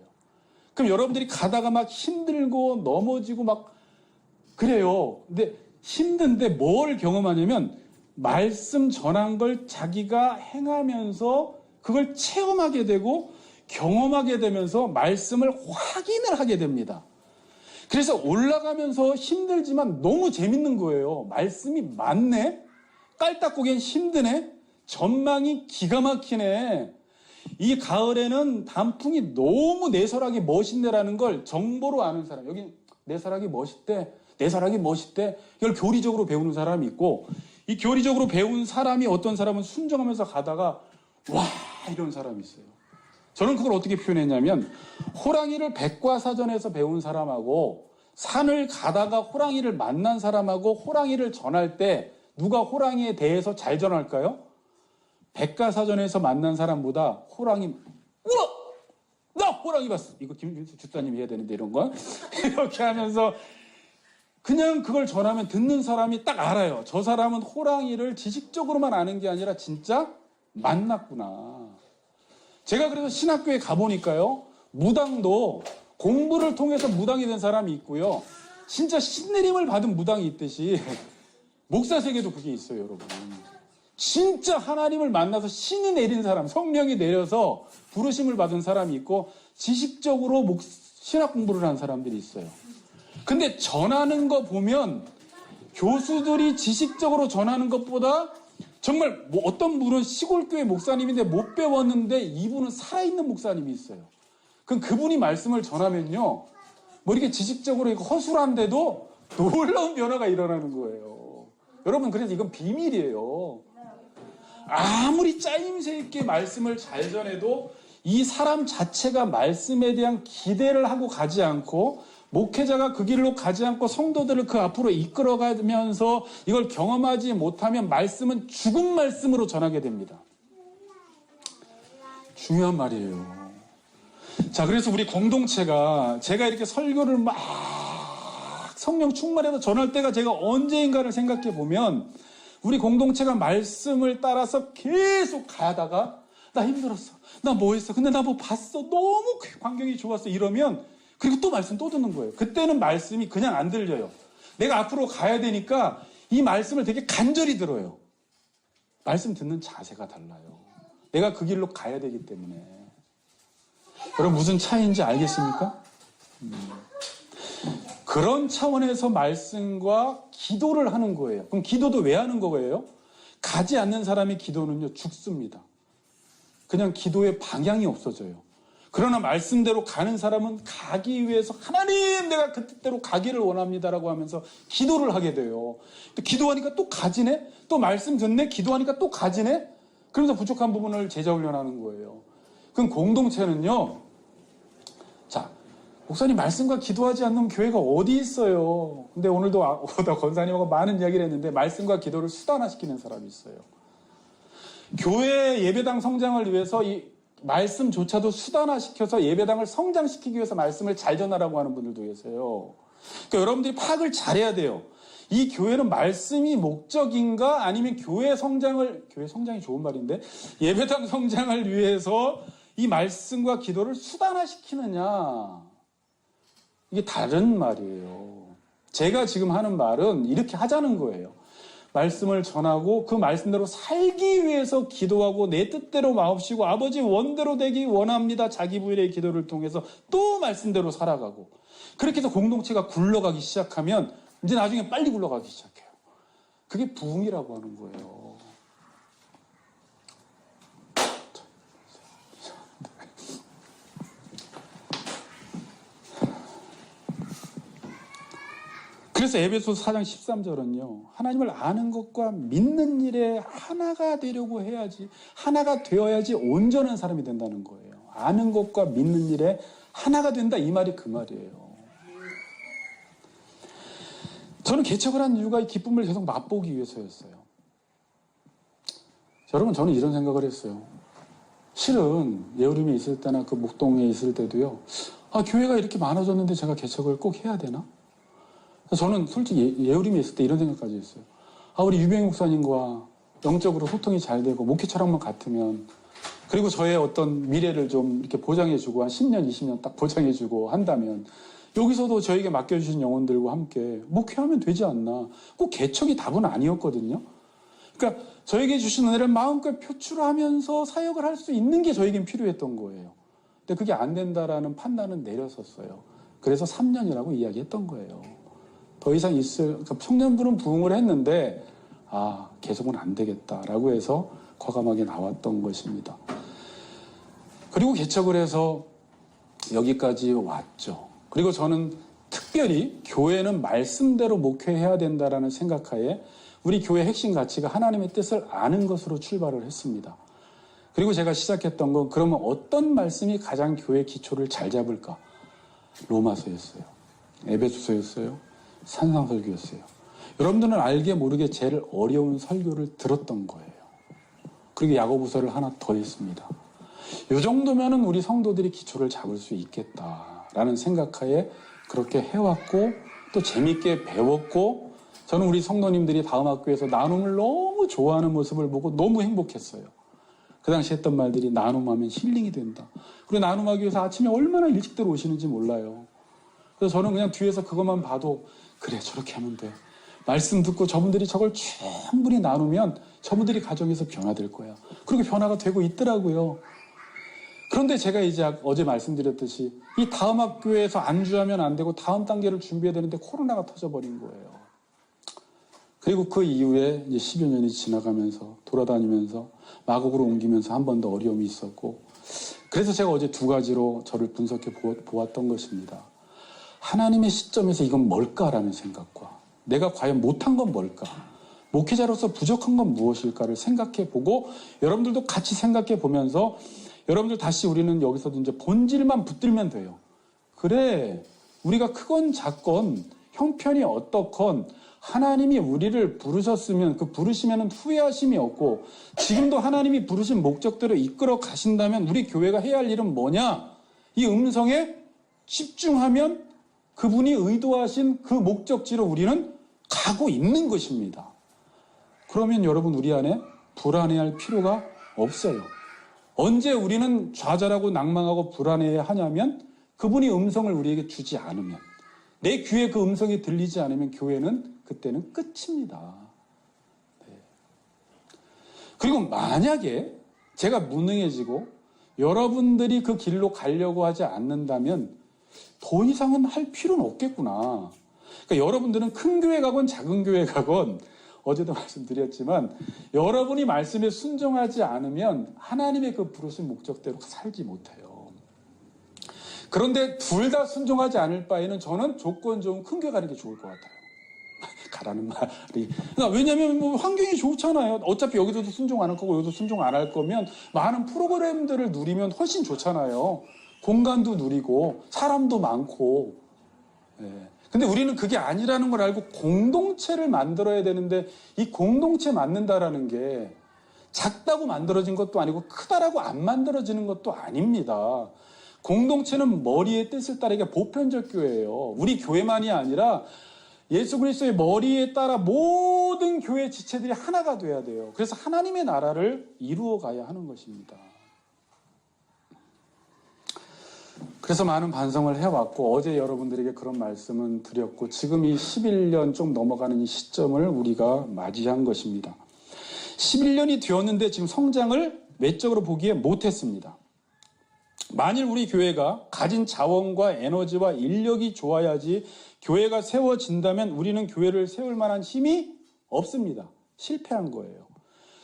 그럼 여러분들이 가다가 막 힘들고 넘어지고 막 그래요. 근데 힘든데 뭘 경험하냐면, 말씀 전한 걸 자기가 행하면서 그걸 체험하게 되고, 경험하게 되면서 말씀을 확인을 하게 됩니다. 그래서 올라가면서 힘들지만 너무 재밌는 거예요. 말씀이 맞네? 깔딱 보기엔 힘드네? 전망이 기가 막히네. 이 가을에는 단풍이 너무 내설하게 멋있네라는 걸 정보로 아는 사람. 여기 내설하기 멋있대. 내설하기 멋있대. 이걸 교리적으로 배우는 사람이 있고, 이 교리적으로 배운 사람이 어떤 사람은 순종하면서 가다가 와 이런 사람이 있어요. 저는 그걸 어떻게 표현했냐면, 호랑이를 백과사전에서 배운 사람하고 산을 가다가 호랑이를 만난 사람하고 호랑이를 전할 때 누가 호랑이에 대해서 잘 전할까요? 백과사전에서 만난 사람보다 호랑이, 우와! 나 호랑이 봤어! 이거 김준수 주사님이 해야 되는데 이런 거. 이렇게 하면서 그냥 그걸 전하면 듣는 사람이 딱 알아요. 저 사람은 호랑이를 지식적으로만 아는 게 아니라 진짜 만났구나. 제가 그래서 신학교에 가보니까요, 무당도 공부를 통해서 무당이 된 사람이 있고요, 진짜 신내림을 받은 무당이 있듯이 목사 세계도 그게 있어요, 여러분. 진짜 하나님을 만나서 신이 내린 사람, 성령이 내려서 부르심을 받은 사람이 있고, 지식적으로 신학 공부를 한 사람들이 있어요. 근데 전하는 거 보면 교수들이 지식적으로 전하는 것보다 정말 뭐 어떤 분은 시골교회 목사님인데 못 배웠는데 이분은 살아있는 목사님이 있어요. 그럼 그분이 말씀을 전하면요, 뭐 이렇게 지식적으로 허술한데도 놀라운 변화가 일어나는 거예요. 여러분, 그래서 이건 비밀이에요. 아무리 짜임새 있게 말씀을 잘 전해도 이 사람 자체가 말씀에 대한 기대를 하고 가지 않고, 목회자가 그 길로 가지 않고 성도들을 그 앞으로 이끌어가면서 이걸 경험하지 못하면 말씀은 죽은 말씀으로 전하게 됩니다. 중요한 말이에요. 자, 그래서 우리 공동체가, 제가 이렇게 설교를 막 성령 충만해서 전할 때가 제가 언제인가를 생각해 보면, 우리 공동체가 말씀을 따라서 계속 가다가 나 힘들었어, 나 뭐 했어, 근데 나 뭐 봤어, 너무 광경이 좋았어, 이러면 그리고 또 말씀 또 듣는 거예요. 그때는 말씀이 그냥 안 들려요. 내가 앞으로 가야 되니까 이 말씀을 되게 간절히 들어요. 말씀 듣는 자세가 달라요. 내가 그 길로 가야 되기 때문에. 여러분, 무슨 차이인지 알겠습니까? 그런 차원에서 말씀과 기도를 하는 거예요. 그럼 기도도 왜 하는 거예요? 가지 않는 사람의 기도는요, 죽습니다. 그냥 기도의 방향이 없어져요. 그러나 말씀대로 가는 사람은 가기 위해서 하나님, 내가 그 뜻대로 가기를 원합니다라고 하면서 기도를 하게 돼요. 또 기도하니까 또 가지네? 또 말씀 듣네? 기도하니까 또 가지네? 그러면서 부족한 부분을 제자 훈련하는 거예요. 그럼 공동체는요, 자, 목사님 말씀과 기도하지 않는 교회가 어디 있어요? 근데 오늘도 오다 권사님하고 많은 이야기를 했는데 말씀과 기도를 수단화시키는 사람이 있어요. 교회 예배당 성장을 위해서 이 말씀조차도 수단화시켜서 예배당을 성장시키기 위해서 말씀을 잘 전하라고 하는 분들도 계세요. 그러니까 여러분들이 파악을 잘해야 돼요. 이 교회는 말씀이 목적인가, 아니면 교회 성장이 좋은 말인데, 예배당 성장을 위해서 이 말씀과 기도를 수단화시키느냐, 이게 다른 말이에요. 제가 지금 하는 말은 이렇게 하자는 거예요. 말씀을 전하고 그 말씀대로 살기 위해서 기도하고 내 뜻대로 마옵시고 아버지 원대로 되기 원합니다. 자기 부인의 기도를 통해서 또 말씀대로 살아가고, 그렇게 해서 공동체가 굴러가기 시작하면 이제 나중에 빨리 굴러가기 시작해요. 그게 부흥이라고 하는 거예요. 그래서 에베소서 4장 13절은요, 하나님을 아는 것과 믿는 일에 하나가 되려고 해야지, 하나가 되어야지 온전한 사람이 된다는 거예요. 아는 것과 믿는 일에 하나가 된다, 이 말이 그 말이에요. 저는 개척을 한 이유가 이 기쁨을 계속 맛보기 위해서였어요. 여러분, 저는 이런 생각을 했어요. 실은 예우림에 있을 때나 그 목동에 있을 때도요, 교회가 이렇게 많아졌는데 제가 개척을 꼭 해야 되나? 저는 솔직히 예우림에 있을 때 이런 생각까지 했어요. 우리 유병희 목사님과 영적으로 소통이 잘 되고 목회 철학만 같으면, 그리고 저의 어떤 미래를 좀 이렇게 보장해주고 한 10년, 20년 딱 보장해주고 한다면, 여기서도 저에게 맡겨주신 영혼들과 함께 목회하면 되지 않나. 꼭 개척이 답은 아니었거든요. 그러니까 저에게 주신 은혜를 마음껏 표출하면서 사역을 할 수 있는 게 저에겐 필요했던 거예요. 근데 그게 안 된다라는 판단은 내렸었어요. 그래서 3년이라고 이야기했던 거예요. 더 이상 그러니까 청년부는 부응을 했는데 계속은 안 되겠다라고 해서 과감하게 나왔던 것입니다. 그리고 개척을 해서 여기까지 왔죠. 그리고 저는 특별히 교회는 말씀대로 목회해야 된다라는 생각하에 우리 교회의 핵심 가치가 하나님의 뜻을 아는 것으로 출발을 했습니다. 그리고 제가 시작했던 건 그러면 어떤 말씀이 가장 교회 기초를 잘 잡을까? 로마서였어요. 에베소서였어요. 산상설교였어요. 여러분들은 알게 모르게 제일 어려운 설교를 들었던 거예요. 그리고 야고보서를 하나 더 했습니다. 이 정도면은 우리 성도들이 기초를 잡을 수 있겠다라는 생각하에 그렇게 해왔고 또 재밌게 배웠고 저는 우리 성도님들이 다음 학교에서 나눔을 너무 좋아하는 모습을 보고 너무 행복했어요. 그 당시 했던 말들이 나눔하면 힐링이 된다. 그리고 나눔하기 위해서 아침에 얼마나 일찍 들어오시는지 몰라요. 그래서 저는 그냥 뒤에서 그것만 봐도 그래 저렇게 하면 돼. 말씀 듣고 저분들이 저걸 충분히 나누면 저분들이 가정에서 변화될 거야. 그리고 변화가 되고 있더라고요. 그런데 제가 이제 어제 말씀드렸듯이 이 다음 학교에서 안주하면 안 되고 다음 단계를 준비해야 되는데 코로나가 터져버린 거예요. 그리고 그 이후에 이제 10여 년이 지나가면서 돌아다니면서 마곡으로 옮기면서 한 번 더 어려움이 있었고 그래서 제가 어제 두 가지로 저를 분석해 보았던 것입니다. 하나님의 시점에서 이건 뭘까라는 생각과 내가 과연 못한 건 뭘까? 목회자로서 부족한 건 무엇일까를 생각해 보고 여러분들도 같이 생각해 보면서 여러분들 다시 우리는 여기서도 이제 본질만 붙들면 돼요. 그래, 우리가 크건 작건 형편이 어떻건 하나님이 우리를 부르셨으면 그 부르시면 후회하심이 없고 지금도 하나님이 부르신 목적대로 이끌어 가신다면 우리 교회가 해야 할 일은 뭐냐? 이 음성에 집중하면 그분이 의도하신 그 목적지로 우리는 가고 있는 것입니다. 그러면 여러분 우리 안에 불안해할 필요가 없어요. 언제 우리는 좌절하고 낭망하고 불안해야 하냐면 그분이 음성을 우리에게 주지 않으면 내 귀에 그 음성이 들리지 않으면 교회는 그때는 끝입니다. 네. 그리고 만약에 제가 무능해지고 여러분들이 그 길로 가려고 하지 않는다면 더 이상은 할 필요는 없겠구나. 그러니까 여러분들은 큰 교회 가건 작은 교회 가건 어제도 말씀드렸지만 여러분이 말씀에 순종하지 않으면 하나님의 그 부르신 목적대로 살지 못해요. 그런데 둘 다 순종하지 않을 바에는 저는 조건 좋은 큰 교회 가는 게 좋을 것 같아요. 가라는 말이. 그러니까 왜냐하면 뭐 환경이 좋잖아요. 어차피 여기서도 순종 안 할 거고 여기도 순종 안 할 거면 많은 프로그램들을 누리면 훨씬 좋잖아요. 공간도 누리고 사람도 많고. 네. 근데 우리는 그게 아니라는 걸 알고 공동체를 만들어야 되는데 이 공동체 만든다라는 게 작다고 만들어진 것도 아니고 크다라고 안 만들어지는 것도 아닙니다. 공동체는 머리의 뜻을 따르게 보편적 교회예요. 우리 교회만이 아니라 예수 그리스도의 머리에 따라 모든 교회 지체들이 하나가 돼야 돼요. 그래서 하나님의 나라를 이루어 가야 하는 것입니다. 그래서 많은 반성을 해왔고 어제 여러분들에게 그런 말씀은 드렸고 지금 이 11년 좀 넘어가는 이 시점을 우리가 맞이한 것입니다. 11년이 되었는데 지금 성장을 외적으로 보기에 못했습니다. 만일 우리 교회가 가진 자원과 에너지와 인력이 좋아야지 교회가 세워진다면 우리는 교회를 세울 만한 힘이 없습니다. 실패한 거예요.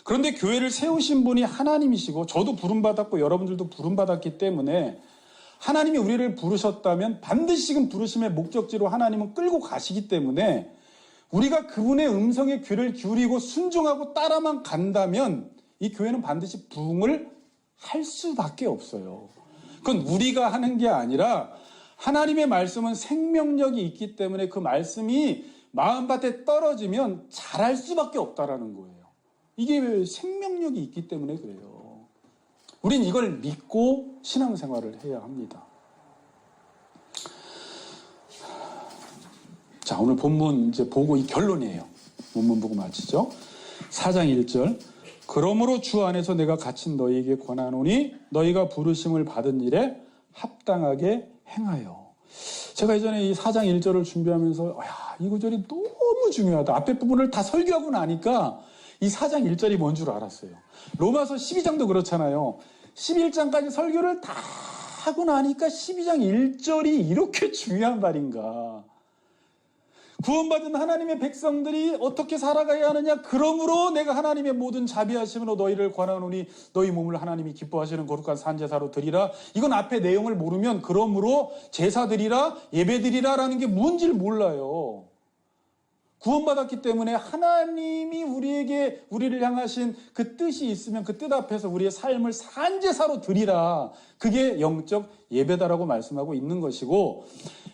그런데 교회를 세우신 분이 하나님이시고 저도 부름받았고 여러분들도 부름받았기 때문에 하나님이 우리를 부르셨다면 반드시 지금 부르심의 목적지로 하나님은 끌고 가시기 때문에 우리가 그분의 음성에 귀를 기울이고 순종하고 따라만 간다면 이 교회는 반드시 부흥을 할 수밖에 없어요. 그건 우리가 하는 게 아니라 하나님의 말씀은 생명력이 있기 때문에 그 말씀이 마음밭에 떨어지면 자랄 수밖에 없다라는 거예요. 이게 생명력이 있기 때문에 그래요. 우린 이걸 믿고 신앙생활을 해야 합니다. 자, 오늘 본문 이제 보고 이 결론이에요. 본문 보고 마치죠. 4장 1절. 그러므로 주 안에서 내가 갇힌 너희에게 권하노니 너희가 부르심을 받은 일에 합당하게 행하여. 제가 예전에 이 4장 1절을 준비하면서 이 구절이 너무 중요하다. 앞에 부분을 다 설교하고 나니까 이 4장 1절이 뭔 줄 알았어요. 로마서 12장도 그렇잖아요. 11장까지 설교를 다 하고 나니까 12장 1절이 이렇게 중요한 말인가. 구원받은 하나님의 백성들이 어떻게 살아가야 하느냐. 그러므로 내가 하나님의 모든 자비하심으로 너희를 권하노니 너희 몸을 하나님이 기뻐하시는 거룩한 산제사로 드리라. 이건 앞에 내용을 모르면 그러므로 제사 드리라, 예배 드리라라는 게 뭔지를 몰라요. 구원받았기 때문에 하나님이 우리를 향하신 그 뜻이 있으면 그 뜻 앞에서 우리의 삶을 산제사로 드리라. 그게 영적 예배다라고 말씀하고 있는 것이고,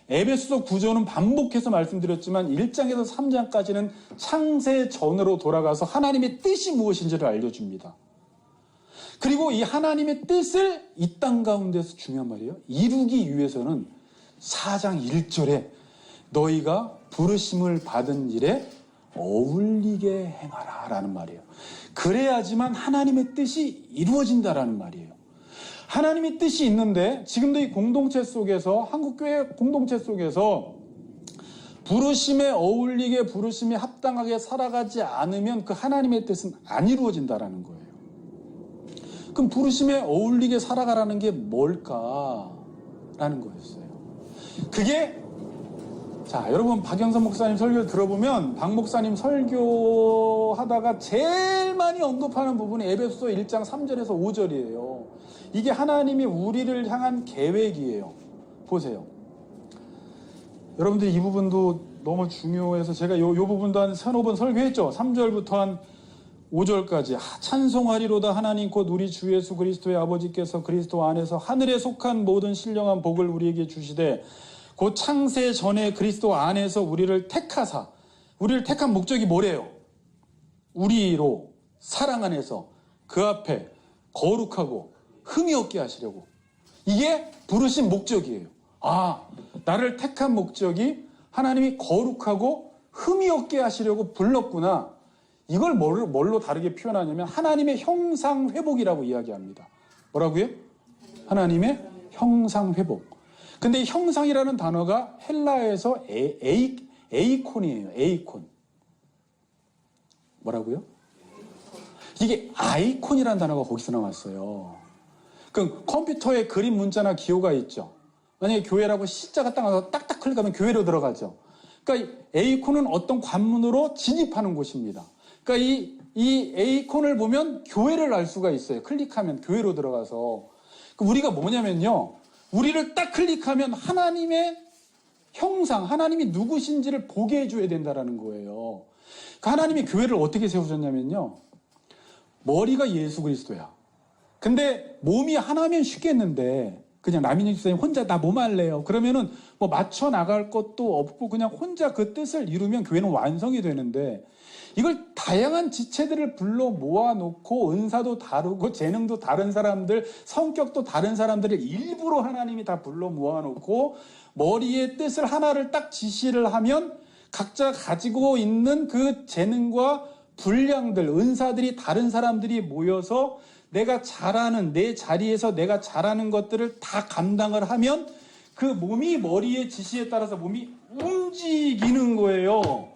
에베소서 9조는 반복해서 말씀드렸지만 1장에서 3장까지는 창세 전으로 돌아가서 하나님의 뜻이 무엇인지를 알려줍니다. 그리고 이 하나님의 뜻을 이 땅 가운데서 중요한 말이에요. 이루기 위해서는 4장 1절에 너희가 부르심을 받은 일에 어울리게 행하라 라는 말이에요. 그래야지만 하나님의 뜻이 이루어진다라는 말이에요. 하나님의 뜻이 있는데 지금도 이 공동체 속에서, 한국교회 공동체 속에서 부르심에 어울리게, 부르심에 합당하게 살아가지 않으면 그 하나님의 뜻은 안 이루어진다라는 거예요. 그럼 부르심에 어울리게 살아가라는 게 뭘까라는 거였어요. 그게, 자, 여러분 박영선 목사님 설교를 들어보면 박 목사님 설교하다가 제일 많이 언급하는 부분이 에베소서 1장 3절에서 5절이에요. 이게 하나님이 우리를 향한 계획이에요. 보세요. 여러분들이 이 부분도 너무 중요해서 제가 요 부분도 한 3-4번 설교했죠. 3절부터 한 5절까지. 찬송하리로다 하나님 곧 우리 주 예수 그리스도의 아버지께서 그리스도 안에서 하늘에 속한 모든 신령한 복을 우리에게 주시되 곧 창세 전에 그리스도 안에서 우리를 택하사, 우리를 택한 목적이 뭐래요? 우리로 사랑 안에서 그 앞에 거룩하고 흠이 없게 하시려고. 이게 부르신 목적이에요. 아, 나를 택한 목적이 하나님이 거룩하고 흠이 없게 하시려고 불렀구나. 이걸 뭘로 다르게 표현하냐면 하나님의 형상 회복이라고 이야기합니다. 뭐라고요? 하나님의 형상 회복. 근데 이 형상이라는 단어가 헬라어에서 에이콘이에요. 에이콘. 뭐라고요? 이게 아이콘이라는 단어가 거기서 나왔어요. 그럼 컴퓨터에 그림 문자나 기호가 있죠. 만약에 교회라고 C자가 딱 나와서 딱딱 클릭하면 교회로 들어가죠. 그러니까 이 에이콘은 어떤 관문으로 진입하는 곳입니다. 그러니까 이 에이콘을 보면 교회를 알 수가 있어요. 클릭하면 교회로 들어가서. 우리가 뭐냐면요. 우리를 딱 클릭하면 하나님의 형상, 하나님이 누구신지를 보게 해줘야 된다는 거예요. 그러니까 하나님이 교회를 어떻게 세우셨냐면요. 머리가 예수 그리스도야. 근데 몸이 하나면 쉽겠는데 그냥 남인희 집사님 혼자 나 몸 할래요. 그러면은 뭐 맞춰 나갈 것도 없고 그냥 혼자 그 뜻을 이루면 교회는 완성이 되는데 이걸 다양한 지체들을 불러 모아놓고 은사도 다르고 재능도 다른 사람들, 성격도 다른 사람들을 일부러 하나님이 다 불러 모아놓고 머리의 뜻을 하나를 딱 지시를 하면 각자 가지고 있는 그 재능과 분량들, 은사들이 다른 사람들이 모여서 내가 잘하는, 내 자리에서 내가 잘하는 것들을 다 감당을 하면 그 몸이 머리의 지시에 따라서 몸이 움직이는 거예요.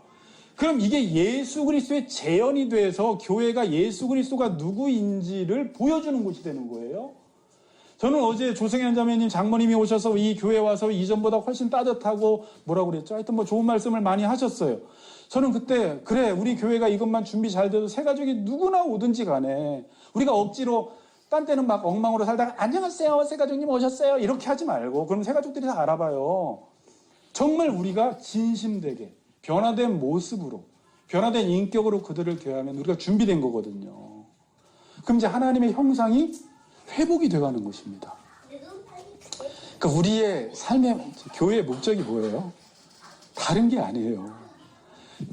그럼 이게 예수 그리스도의 재현이 돼서 교회가 예수 그리스도가 누구인지를 보여주는 곳이 되는 거예요. 저는 어제 조승현 자매님, 장모님이 오셔서 이 교회 와서 이전보다 훨씬 따뜻하고 뭐라고 그랬죠? 하여튼 뭐 좋은 말씀을 많이 하셨어요. 저는 그때 그래 우리 교회가 이것만 준비 잘 돼도 새 가족이 누구나 오든지 간에 우리가 억지로 딴 때는 막 엉망으로 살다가 안녕하세요 새 가족님 오셨어요 이렇게 하지 말고 그럼 새 가족들이 다 알아봐요. 정말 우리가 진심되게 변화된 모습으로 변화된 인격으로 그들을 대하면 우리가 준비된 거거든요. 그럼 이제 하나님의 형상이 회복이 돼가는 것입니다. 그러니까 우리의 삶의 교회의 목적이 뭐예요? 다른 게 아니에요.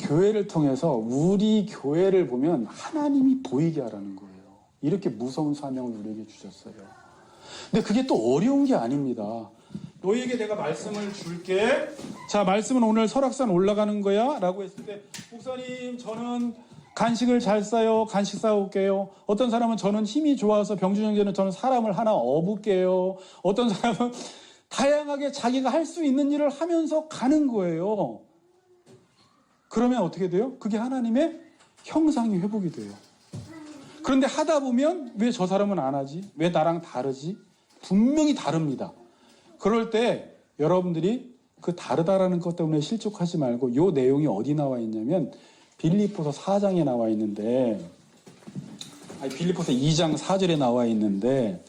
교회를 통해서 우리 교회를 보면 하나님이 보이게 하라는 거예요. 이렇게 무서운 사명을 우리에게 주셨어요. 근데 그게 또 어려운 게 아닙니다. 너희에게 내가 말씀을 줄게. 자, 말씀은 오늘 설악산 올라가는 거야? 라고 했을 때 목사님 저는 간식을 잘 싸요. 간식 싸올게요. 어떤 사람은 저는 힘이 좋아서 병준 형제는 저는 사람을 하나 업을게요. 어떤 사람은 다양하게 자기가 할 수 있는 일을 하면서 가는 거예요. 그러면 어떻게 돼요? 그게 하나님의 형상이 회복이 돼요. 그런데 하다 보면 왜 저 사람은 안 하지? 왜 나랑 다르지? 분명히 다릅니다. 그럴 때 여러분들이 그 다르다라는 것 때문에 실족하지 말고 이 내용이 어디 나와 있냐면 빌립보서 4장에 나와 있는데 빌립보서 2장 4절에 나와 있는데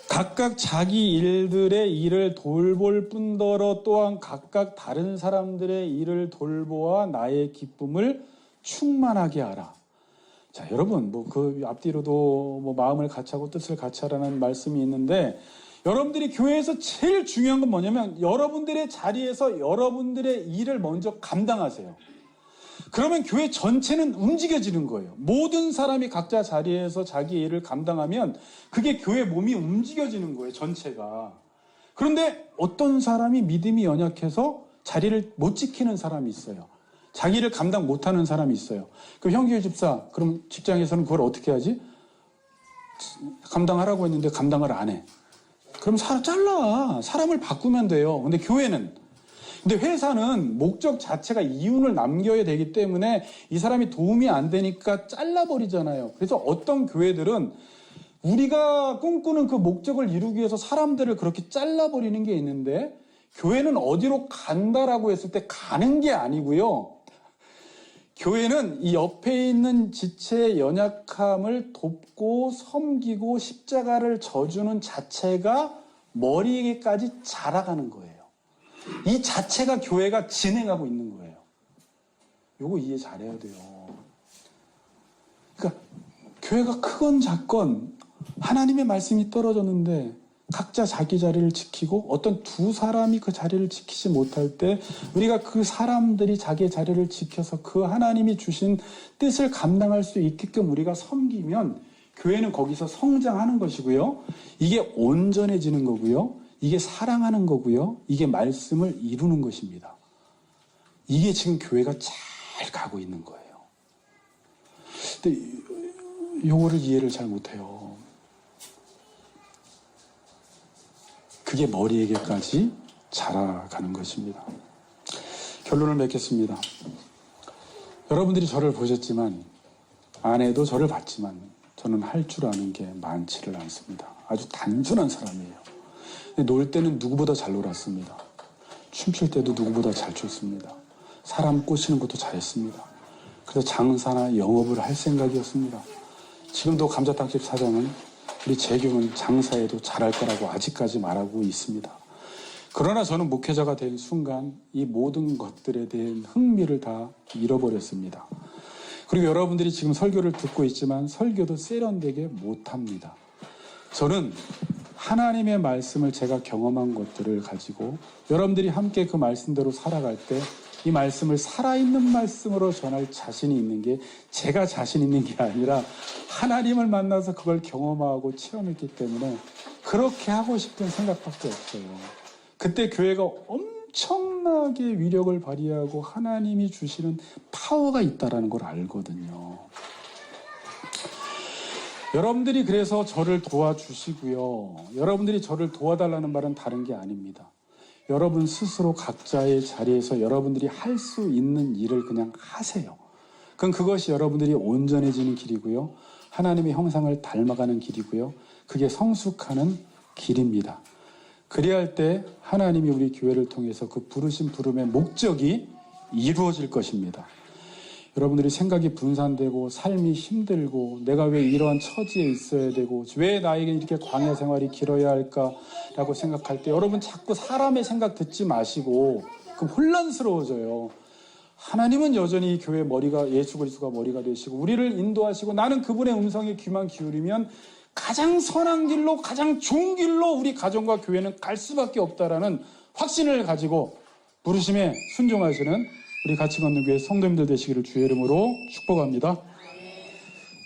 각각 자기 일들의 일을 돌볼 뿐더러 또한 각각 다른 사람들의 일을 돌보아 나의 기쁨을 충만하게 하라. 자, 여러분, 그 앞뒤로도 마음을 같이하고 뜻을 같이하라는 말씀이 있는데 여러분들이 교회에서 제일 중요한 건 뭐냐면 여러분들의 자리에서 여러분들의 일을 먼저 감당하세요. 그러면 교회 전체는 움직여지는 거예요. 모든 사람이 각자 자리에서 자기 일을 감당하면 그게 교회 몸이 움직여지는 거예요, 전체가. 그런데 어떤 사람이 믿음이 연약해서 자리를 못 지키는 사람이 있어요. 자기를 감당 못하는 사람이 있어요. 그럼 형규 집사, 그럼 직장에서는 그걸 어떻게 하지? 감당하라고 했는데 감당을 안 해. 그럼 잘라. 사람을 바꾸면 돼요. 근데 교회는 근데 회사는 목적 자체가 이윤을 남겨야 되기 때문에 이 사람이 도움이 안 되니까 잘라버리잖아요. 그래서 어떤 교회들은 우리가 꿈꾸는 그 목적을 이루기 위해서 사람들을 그렇게 잘라버리는 게 있는데 교회는 어디로 간다라고 했을 때 가는 게 아니고요. 교회는 이 옆에 있는 지체의 연약함을 돕고 섬기고 십자가를 져주는 자체가 머리에까지 자라가는 거예요. 이 자체가 교회가 진행하고 있는 거예요. 요거 이해 잘해야 돼요. 그러니까 교회가 크건 작건 하나님의 말씀이 떨어졌는데 각자 자기 자리를 지키고 어떤 두 사람이 그 자리를 지키지 못할 때 우리가 그 사람들이 자기의 자리를 지켜서 그 하나님이 주신 뜻을 감당할 수 있게끔 우리가 섬기면 교회는 거기서 성장하는 것이고요. 이게 온전해지는 거고요. 이게 사랑하는 거고요. 이게 말씀을 이루는 것입니다. 이게 지금 교회가 잘 가고 있는 거예요. 근데 요거를 이해를 잘 못해요. 그게 머리에게까지 자라가는 것입니다. 결론을 맺겠습니다. 여러분들이 저를 보셨지만 아내도 저를 봤지만 저는 할 줄 아는 게 많지를 않습니다. 아주 단순한 사람이에요. 놀 때는 누구보다 잘 놀았습니다. 춤출 때도 누구보다 잘 췄습니다. 사람 꼬시는 것도 잘했습니다. 그래서 장사나 영업을 할 생각이었습니다. 지금도 감자탕집 사장은 우리 재경은 장사에도 잘할 거라고 아직까지 말하고 있습니다. 그러나 저는 목회자가 된 순간 이 모든 것들에 대한 흥미를 다 잃어버렸습니다. 그리고 여러분들이 지금 설교를 듣고 있지만 설교도 세련되게 못합니다. 저는 하나님의 말씀을 제가 경험한 것들을 가지고 여러분들이 함께 그 말씀대로 살아갈 때 이 말씀을 살아있는 말씀으로 전할 자신이 있는 게 제가 자신 있는 게 아니라 하나님을 만나서 그걸 경험하고 체험했기 때문에 그렇게 하고 싶은 생각밖에 없어요. 그때 교회가 엄청나게 위력을 발휘하고 하나님이 주시는 파워가 있다는 걸 알거든요. 여러분들이 그래서 저를 도와주시고요. 여러분들이 저를 도와달라는 말은 다른 게 아닙니다. 여러분 스스로 각자의 자리에서 여러분들이 할 수 있는 일을 그냥 하세요. 그럼 그것이 여러분들이 온전해지는 길이고요. 하나님의 형상을 닮아가는 길이고요. 그게 성숙하는 길입니다. 그래야 할 때 하나님이 우리 교회를 통해서 그 부르신 부름의 목적이 이루어질 것입니다. 여러분들이 생각이 분산되고 삶이 힘들고 내가 왜 이러한 처지에 있어야 되고 왜 나에게 이렇게 광야 생활이 길어야 할까라고 생각할 때 여러분 자꾸 사람의 생각 듣지 마시고 그럼 혼란스러워져요. 하나님은 여전히 이 교회의 머리가 예수 그리스도가 머리가 되시고 우리를 인도하시고 나는 그분의 음성에 귀만 기울이면 가장 선한 길로 가장 좋은 길로 우리 가정과 교회는 갈 수밖에 없다라는 확신을 가지고 부르심에 순종하시는 우리 같이 걷는 교회 성도님들 되시기를 주의 이름으로 축복합니다.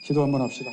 기도 한번 합시다.